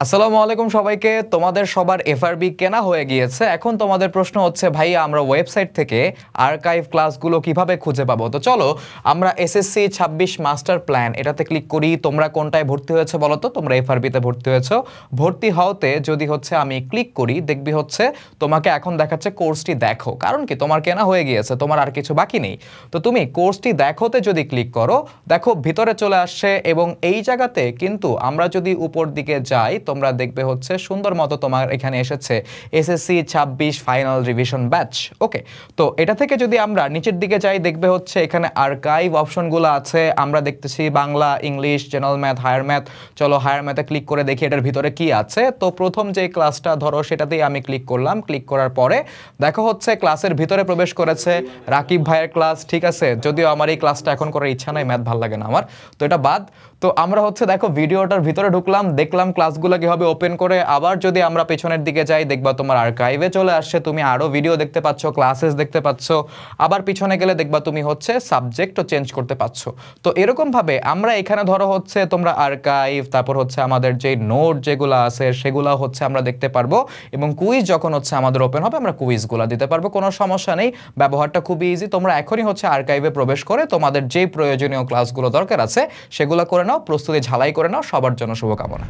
আসসালামু আলাইকুম সবাইকে। তোমাদের সবার এফআরবি কেনা হয়ে গিয়েছে। এখন তোমাদের প্রশ্ন হচ্ছে, ভাই আমরা ওয়েবসাইট থেকে আর্কাইভ ক্লাসগুলো কিভাবে খুঁজে পাবো? তো চলো আমরা এসএসসি 26 মাস্টার প্ল্যান এটাতে ক্লিক করি। তোমরা কোনটায় ভর্তি হয়েছে বলো তো? তোমরা এফআরবিতে ভর্তি হয়েছো। ভর্তি হওয়াতে যদি হচ্ছে আমি ক্লিক করি, দেখবি হচ্ছে তোমাকে এখন দেখাচ্ছে কোর্সটি দেখো। কারণ কি, তোমার কেনা হয়ে গিয়েছে, তোমার আর কিছু বাকি নেই। তো তুমি কোর্সটি দেখোতে যদি ক্লিক করো, দেখো ভিতরে চলে আসছে এবং এই জায়গাতে কিন্তু আমরা যদি উপর দিকে যাই, তোমরা দেখবে হচ্ছে সুন্দর মতো তোমার এখানে এসেছে এসএসসি 26 ফাইনাল রিভিশন ব্যাচ। ওকে, তো এটা থেকে যদি আমরা নিচের দিকে যাই, দেখবে হচ্ছে এখানে আর্কাইভ অপশনগুলো আছে। আমরা দেখতেছি Bangla, English, general math, higher math. চলো হায়ার ম্যাথে ক্লিক করে দেখি এটার ভিতরে কি আছে। তো প্রথম যে ক্লাসটা ধরো সেটাতেই আমি ক্লিক করলাম। ক্লিক করার পরে দেখো হচ্ছে ক্লাসের ভিতরে প্রবেশ করেছে রাকিব ভাইয়ের ক্লাস। ঠিক আছে, যদিও আমার এই ক্লাসটা এখন করার ইচ্ছা নাই, ম্যাথ ভালো লাগে না আমার, তো এটা বাদ। তো আমরা হচ্ছে দেখো ভিডিওটার ভিতরে ঢুকলাম, দেখলাম ক্লাসগুলো কিভাবে ওপেন করে। আবার যদি আমরা পেছনের দিকে যাই, দেখবা তোমার আর্কাইভে চলে আসছে, তুমি আরো ভিডিও দেখতে পাচ্ছ, ক্লাসেস দেখতে পাচ্ছ। আবার পিছনে গেলে দেখবা তুমি হচ্ছে সাবজেক্টও চেঞ্জ করতে পাচ্ছ। তো এরকম ভাবে আমরা এখানে ধরো হচ্ছে তোমরা আর্কাইভ, তারপর হচ্ছে আমাদের যে নোট যেগুলো আছে সেগুলো হচ্ছে আমরা দেখতে পারবো, এবং কুইজ যখন হচ্ছে আমাদের ওপেন হবে আমরা কুইজগুলো দিতে পারবো, কোনো সমস্যা নেই। ব্যবহারটা খুবই ইজি। তোমরা এখনই হচ্ছে আর্কাইভে প্রবেশ করে তোমাদের যেই প্রয়োজনীয় ক্লাসগুলো দরকার আছে সেগুলো করে নাও, প্রস্তুতি ঝালাই করে নাও। সবার জন্য শুভকামনা।